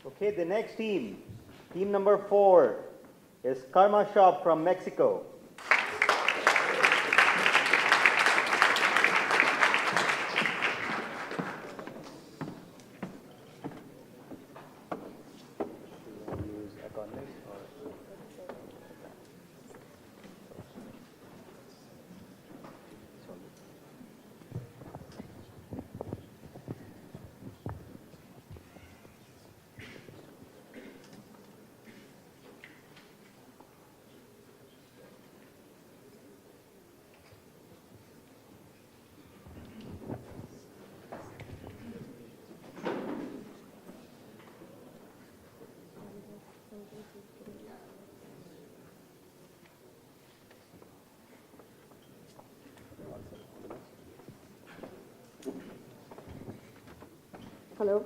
Okay, the next team number 4, is KarmaShop from Mexico. Hello.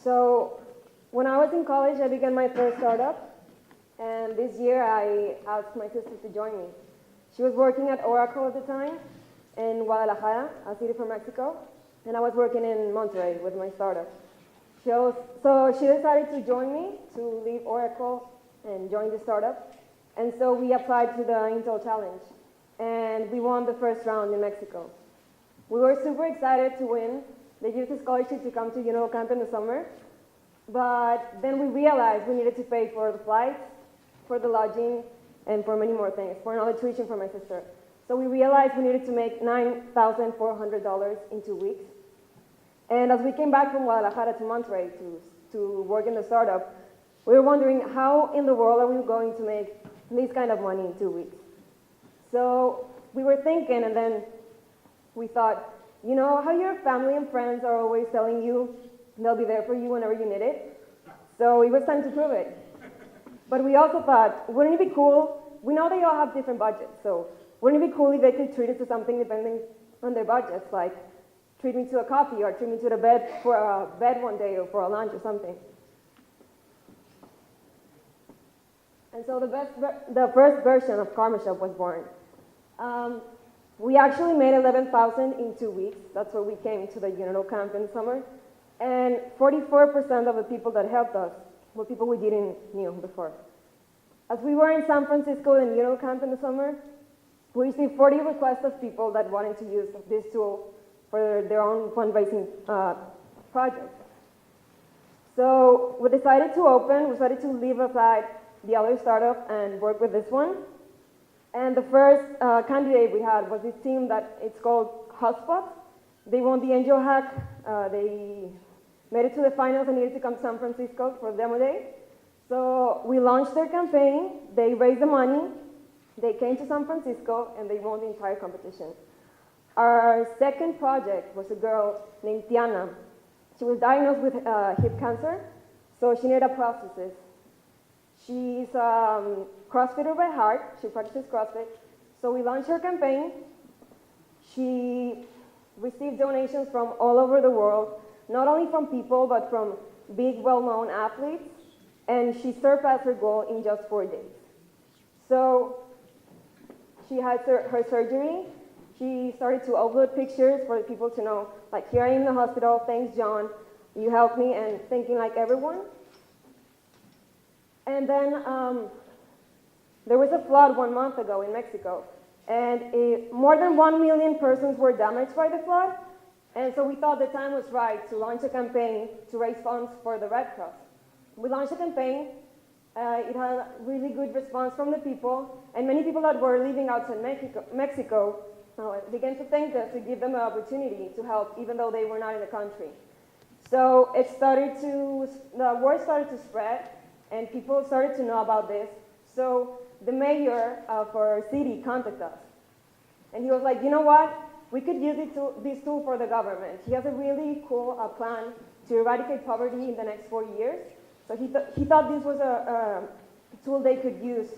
So when I was in college, I began my first startup, and this year I asked my sister to join me. She was working at Oracle at the time in Guadalajara, a city from Mexico, and I was working in Monterrey with my startup. So she decided to join me to leave Oracle and join the startup, and so we applied to the Intel Challenge, and we won the first round in Mexico. We were super excited to win. They gave us a scholarship to come to Unital Camp in the summer. But then we realized we needed to pay for the flights, for the lodging, and for many more things, for another tuition for my sister. So we realized we needed to make $9,400 in 2 weeks. And as we came back from Guadalajara to Monterrey to work in the startup, we were wondering how in the world are we going to make this kind of money in 2 weeks? So we were thinking, and then we thought, you know how your family and friends are always telling you they'll be there for you whenever you need it? So it was time to prove it. But we also thought, wouldn't it be cool? We know they all have different budgets, so wouldn't it be cool if they could treat us to something depending on their budgets, like treat me to a coffee or treat me to the bed for a bed one day or for a lunch or something. And so the first version of KarmaShop was born. We actually made 11,000 in 2 weeks. That's where we came to the Unital Camp in the summer. And 44% of the people that helped us were people we didn't know before. As we were in San Francisco and Unital Camp in the summer, we received 40 requests of people that wanted to use this tool for their own fundraising project. So we decided to leave aside the other startup and work with this one. And the first candidate we had was this team that it's called Hotspot. They won the Angel Hack. They made it to the finals and needed to come to San Francisco for demo day. So we launched their campaign. They raised the money. They came to San Francisco and they won the entire competition. Our second project was a girl named Tiana. She was diagnosed with hip cancer, so she needed a prosthesis. She's a CrossFitter by heart. She practices CrossFit. So we launched her campaign. She received donations from all over the world, not only from people, but from big, well-known athletes. And she surpassed her goal in just 4 days. So she had her surgery. She started to upload pictures for people to know, like, here I am in the hospital. Thanks, John. You helped me, and thinking like everyone. And then there was a flood 1 month ago in Mexico, and more than 1 million persons were damaged by the flood, and so we thought the time was right to launch a campaign to raise funds for the Red Cross. We launched a campaign. It had a really good response from the people, and many people that were living outside Mexico began to thank us to give them an opportunity to help, even though they were not in the country. So the word started to spread, and people started to know about this. So the mayor of our city contacted us. And he was like, you know what? We could use this tool for the government. He has a really cool plan to eradicate poverty in the next 4 years. So he thought this was a tool they could use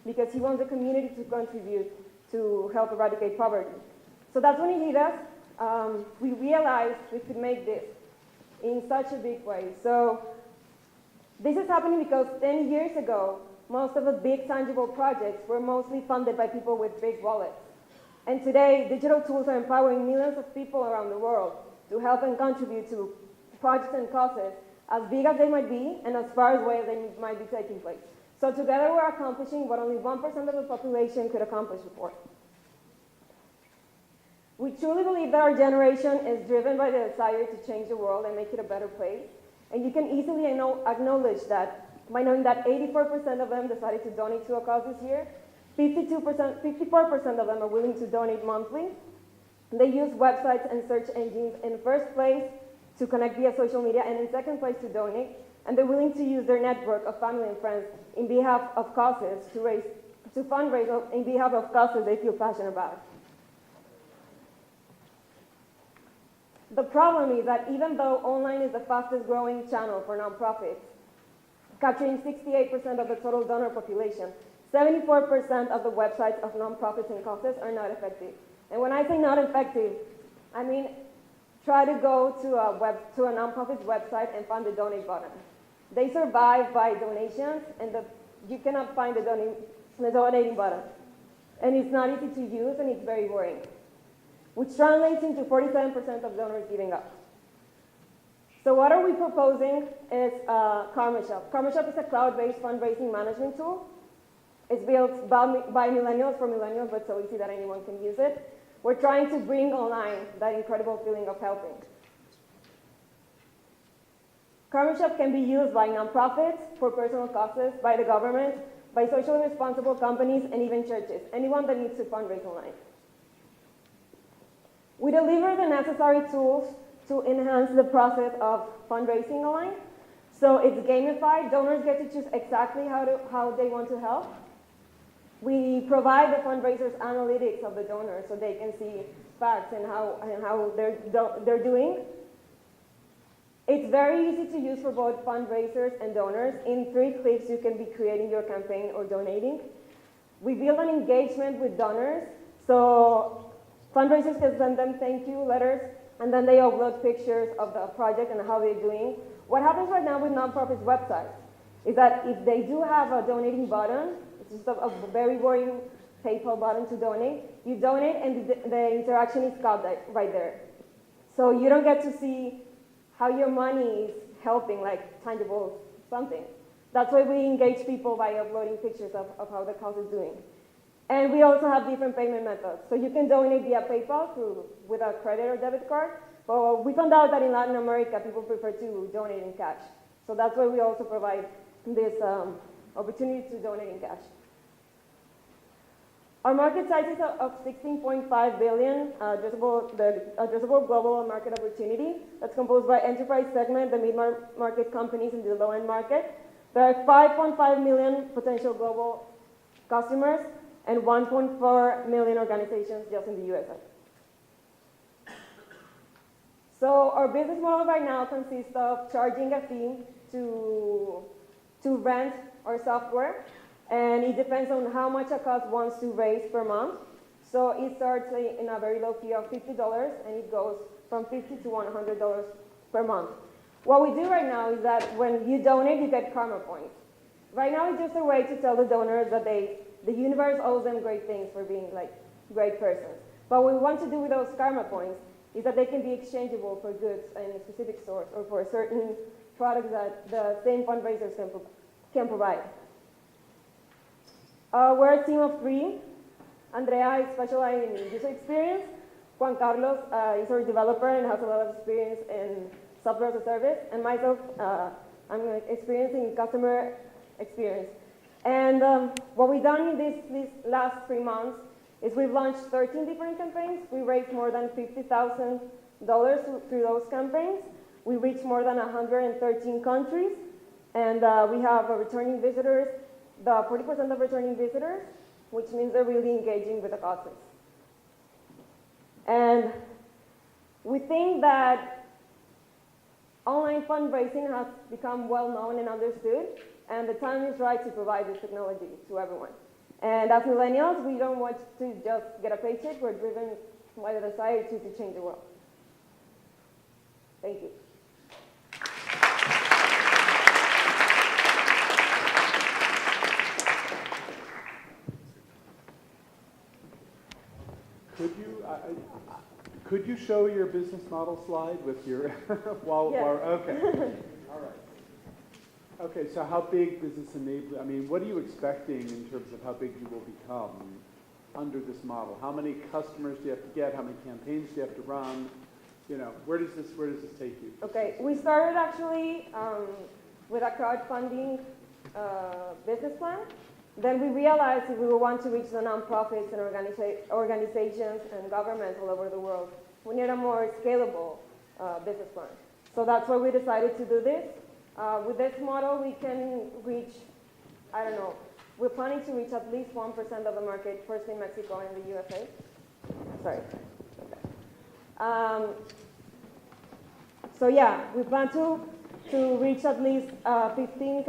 because he wants the community to contribute to help eradicate poverty. So that's when he hit us. We realized we could make this in such a big way. So this is happening because 10 years ago, most of the big tangible projects were mostly funded by people with big wallets. And today, digital tools are empowering millions of people around the world. to help and contribute to projects and causes, as big as they might be and as far away as they might be taking place. So together we're accomplishing what only 1% of the population could accomplish before. We truly believe that our generation is driven by the desire to change the world and make it a better place. And you can easily acknowledge that by knowing that 84% of them decided to donate to a cause this year, 54% of them are willing to donate monthly. They use websites and search engines in first place to connect via social media, and in second place to donate. And they're willing to use their network of family and friends in behalf of causes to fundraise in behalf of causes they feel passionate about. The problem is that even though online is the fastest growing channel for nonprofits, capturing 68% of the total donor population, 74% of the websites of nonprofits and causes are not effective. And when I say not effective, I mean try to go to a nonprofit's website and find the donate button. They survive by donations, and you cannot find the donating button. And it's not easy to use, and it's very boring, which translates into 47% of donors giving up. So what are we proposing is KarmaShop. KarmaShop is a cloud-based fundraising management tool. It's built by millennials for millennials, but so easy that anyone can use it. We're trying to bring online that incredible feeling of helping. KarmaShop can be used by nonprofits, for personal causes, by the government, by socially responsible companies, and even churches, anyone that needs to fundraise online. We deliver the necessary tools to enhance the process of fundraising online. So it's gamified. Donors get to choose exactly how they want to help. We provide the fundraisers analytics of the donors so they can see facts and how they're doing. It's very easy to use for both fundraisers and donors. In 3 clicks, you can be creating your campaign or donating. We build an engagement with donors. So fundraisers can send them thank you letters, and then they upload pictures of the project and how they're doing. What happens right now with nonprofits' websites is that if they do have a donating button, it's just a very boring PayPal button to donate, you donate and the interaction is caught right there. So you don't get to see how your money is helping, like tangible something. That's why we engage people by uploading pictures of how the cause is doing. And we also have different payment methods. So you can donate via PayPal with a credit or debit card. But we found out that in Latin America, people prefer to donate in cash. So that's why we also provide this opportunity to donate in cash. Our market size is of 16.5 billion, the addressable global market opportunity. That's composed by enterprise segment, the mid-market companies, and the low-end market. There are 5.5 million potential global customers and 1.4 million organizations just in the USA. So our business model right now consists of charging a fee to rent our software, and it depends on how much a cause wants to raise per month. So it starts in a very low fee of $50, and it goes from $50 to $100 per month. What we do right now is that when you donate, you get karma points. Right now, it's just a way to tell the donors that the universe owes them great things for being like great persons. But what we want to do with those karma points is that they can be exchangeable for goods in a specific stores or for certain products that the same fundraisers can provide. We're a team of 3. Andrea is specialized in user experience. Juan Carlos is our developer and has a lot of experience in software as a service. And myself, I'm experienced in customer experience. And what we've done in these last 3 months is we've launched 13 different campaigns. We raised more than $50,000 through those campaigns. We reached more than 113 countries. And we have returning visitors, the 40% of returning visitors, which means they're really engaging with the causes. And we think that online fundraising has become well known and understood, and the time is right to provide this technology to everyone. And as millennials, we don't want to just get a paycheck. We're driven by the desire to change the world. Thank you. Could you show your business model slide with your, Yes. okay, all right. Okay, so how big does this enable, I mean, what are you expecting in terms of how big you will become under this model? How many customers do you have to get? How many campaigns do you have to run? You know, where does this take you? Okay, we started actually with a crowdfunding business plan. Then we realized if we want to reach the nonprofits and organizations and governments all over the world, we need a more scalable business plan. So that's why we decided to do this. With this model, we can reach, I don't know, we're planning to reach at least 1% of the market, first in Mexico and the USA. Sorry. Okay. So yeah, we plan to reach at least 50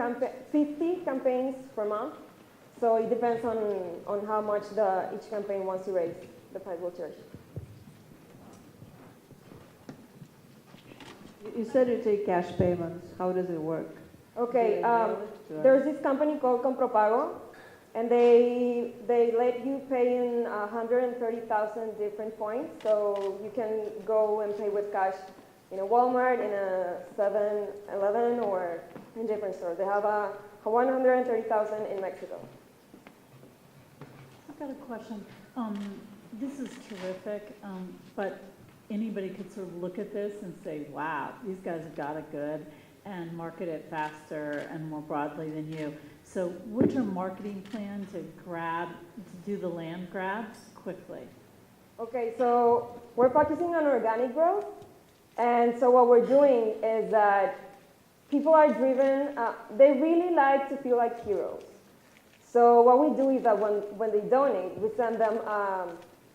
campaigns per month. So it depends on how much each campaign wants to raise, the price will charge. You said you take cash payments. How does it work? Okay, Do they mail it to there's this company called Compropago, and they let you pay in 130,000 different points. So you can go and pay with cash in a Walmart, in a 7-Eleven, or in different stores. They have a 130,000 in Mexico. I've got a question. This is terrific, but anybody could sort of look at this and say, wow, these guys have got it good, and market it faster and more broadly than you. So what's your marketing plan to do the land grabs quickly? Okay, so we're focusing on organic growth. And so what we're doing is that people are driven, they really like to feel like heroes. So what we do is that when they donate, we send them,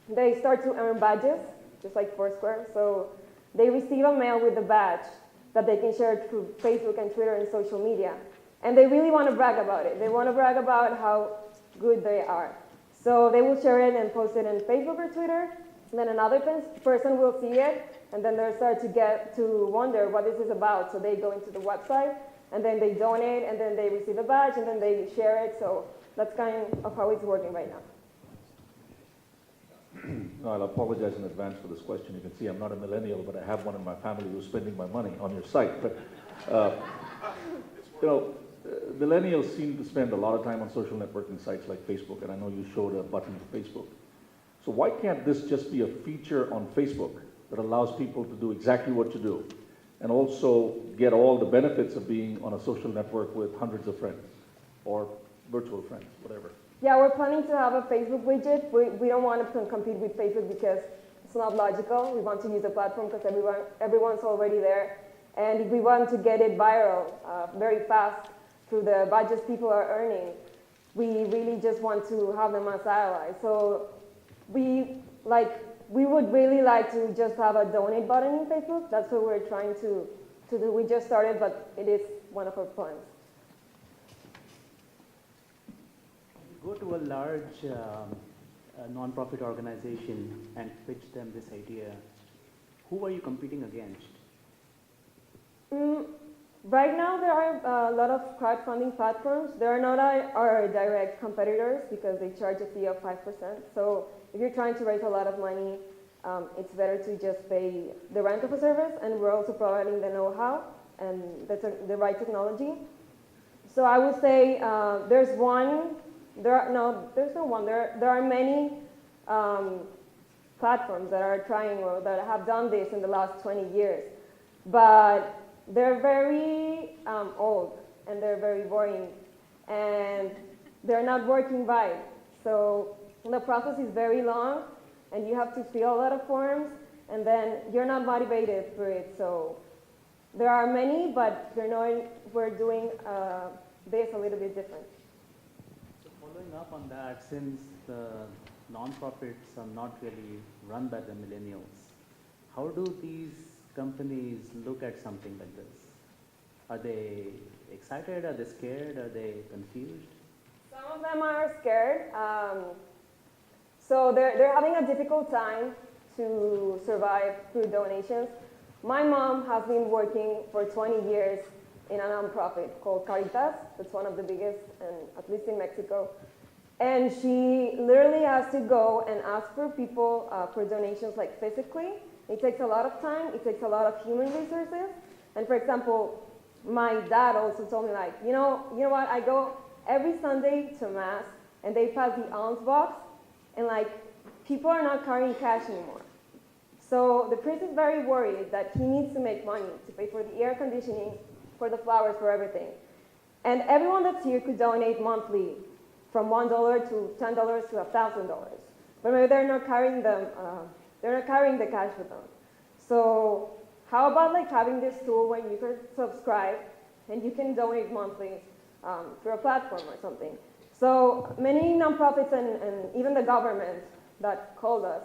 they start to earn badges, just like Foursquare. So they receive a mail with a badge that they can share through Facebook and Twitter and social media. And they really want to brag about it. They want to brag about how good they are. So they will share it and post it on Facebook or Twitter. And then another person will see it, and then they'll start to wonder what this is about. So they go into the website, and then they donate, and then they receive a badge, and then they share it. So that's kind of how it's working right now. No, I'll apologize in advance for this question. You can see I'm not a millennial, but I have one in my family who's spending my money on your site. But, millennials seem to spend a lot of time on social networking sites like Facebook, and I know you showed a button for Facebook. So why can't this just be a feature on Facebook that allows people to do exactly what you do, and also get all the benefits of being on a social network with hundreds of friends, or virtual friends, whatever? Yeah, we're planning to have a Facebook widget. We don't want to compete with Facebook because it's not logical. We want to use the platform because everyone's already there. And if we want to get it viral very fast through the badges people are earning, we really just want to have them as allies. So we would really like to just have a donate button in Facebook. That's what we're trying to do. We just started, but it is one of our plans. Go to a large non-profit organization and pitch them this idea. Who are you competing against? Right now, there are a lot of crowdfunding platforms. They are not our direct competitors because they charge a fee of 5%. So if you're trying to raise a lot of money, it's better to just pay the rent of a service, and we're also providing the know-how and the right technology. So I would say there's one. There's no one. There are many platforms that are trying or that have done this in the last 20 years, but they're very old and they're very boring, and they're not working right. So the process is very long, and you have to fill a lot of forms, and then you're not motivated for it. So there are many, but we're doing this a little bit different. Following up on that, since the non-profits are not really run by the millennials, how do these companies look at something like this? Are they excited? Are they scared? Are they confused? Some of them are scared. So they're having a difficult time to survive through donations. My mom has been working for 20 years in a nonprofit called Caritas. That's one of the biggest, and at least in Mexico. And she literally has to go and ask for people for donations, like physically, It takes a lot of time, it takes a lot of human resources. And for example, my dad also told me like, you know what, I go every Sunday to Mass and they pass the alms box and like people are not carrying cash anymore. So the priest is very worried that he needs to make money to pay for the air conditioning, for the flowers, for everything. And everyone that's here could donate monthly from $1 to $10 to $1,000. But maybe they're not carrying the cash with them. So how about like having this tool when you can subscribe and you can donate monthly through a platform or something? So many nonprofits and even the government that called us,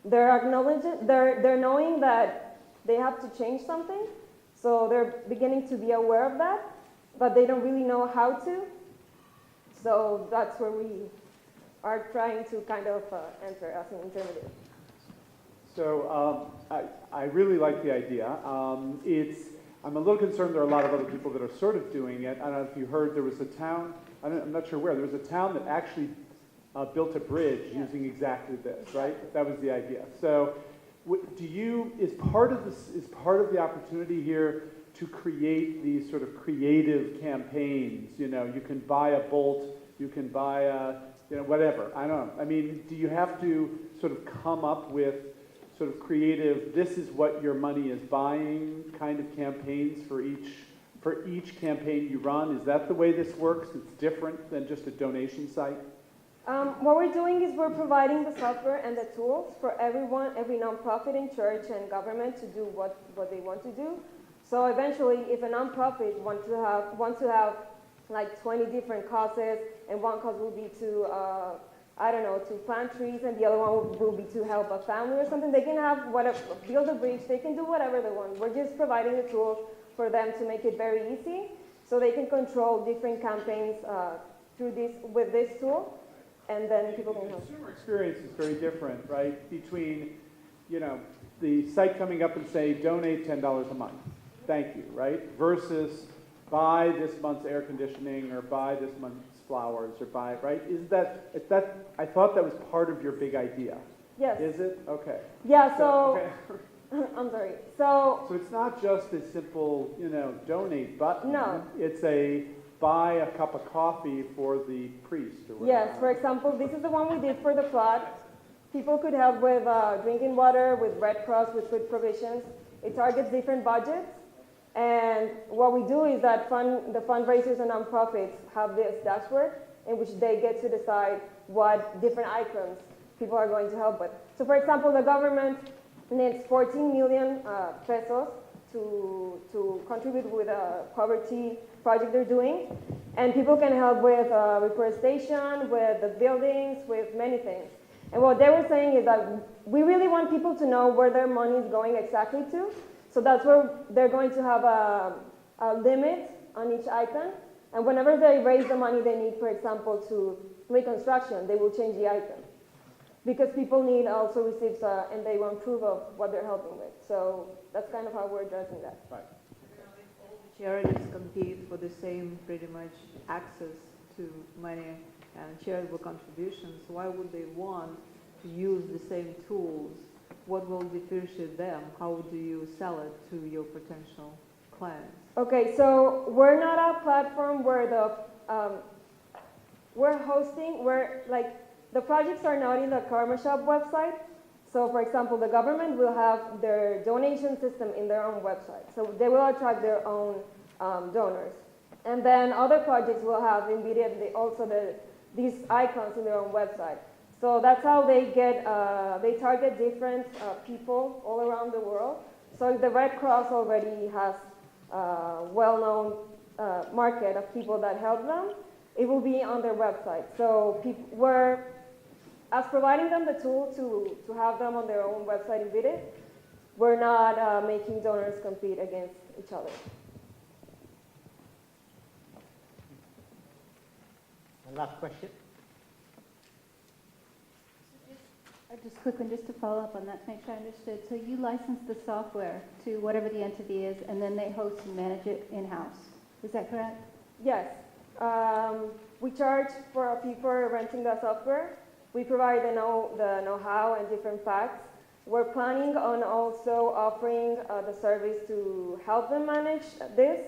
they're knowing that they have to change something. So they're beginning to be aware of that, but they don't really know how to. So that's where we are trying to kind of enter as an intermediary. So I really like the idea. I'm a little concerned there are a lot of other people that are sort of doing it. I don't know if you heard there was a town, I'm not sure where, there was a town that actually built a bridge using exactly this, right? That was the idea. So is part of the opportunity here to create these sort of creative campaigns? You know, you can buy a bolt, you can buy a, whatever. I don't know. I mean, do you have to sort of come up with sort of creative, this is what your money is buying kind of campaigns for each campaign you run? Is that the way this works? It's different than just a donation site? What we're doing is we're providing the software and the tools for everyone, every nonprofit in church and government to do what they want to do. So eventually, if a nonprofit wants to have like 20 different causes, and one cause will be to, to plant trees, and the other one will be to help a family or something, they can have whatever, build a bridge, they can do whatever they want. We're just providing the tools for them to make it very easy, so they can control different campaigns with this tool. And then people can help. The consumer experience is very different, right? Between, the site coming up and say, donate $10 a month, thank you, right? Versus buy this month's air conditioning or buy this month's flowers or buy, right? I thought that was part of your big idea. Yes. Is it? Okay. Yeah, so okay. I'm sorry. So it's not just a simple, donate button. No. It's a buy a cup of coffee for the priest or whatever. Yes, for example, this is the one we did for the flood. People could help with drinking water, with Red Cross, with food provisions. It targets different budgets. And what we do is that the fundraisers and nonprofits have this dashboard in which they get to decide what different items people are going to help with. So for example, the government needs 14 million pesos to contribute with a poverty project they're doing. And people can help with reforestation, with the buildings, with many things. And what they were saying is that we really want people to know where their money is going exactly to. So that's where they're going to have a limit on each item. And whenever they raise the money they need, for example, to reconstruction, they will change the item. Because people need also receipts and they want proof of what they're helping with. So that's kind of how we're addressing that. Right. Charities compete for the same, pretty much, access to money and charitable contributions. Why would they want to use the same tools? What will differentiate them? How do you sell it to your potential clients? Okay, so we're not a platform where the projects are not in the KarmaShop website. So for example, the government will have their donation system in their own website. So they will attract their own donors. And then other projects will have immediately also these icons in their own website. So that's how they target different people all around the world. So if the Red Cross already has a well-known market of people that help them, it will be on their website. So as providing them the tool to have them on their own website embedded, we're not making donors compete against each other. One last question. Just a quick one, just to follow up on that, to make sure I understood. So you license the software to whatever the entity is, and then they host and manage it in-house. Is that correct? Yes. We charge for people renting the software. We provide the know-how and different facts. We're planning on also offering the service to help them manage this.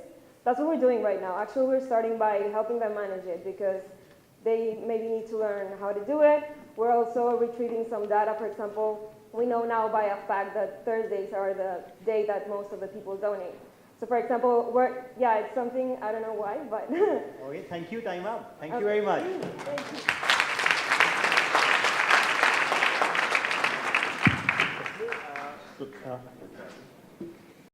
That's what we're doing right now. Actually, we're starting by helping them manage it because they maybe need to learn how to do it. We're also retrieving some data. For example, we know now by a fact that Thursdays are the day that most of the people donate. So for example, it's something, I don't know why, but. Okay, thank you, time up. Thank you very much. Thank you.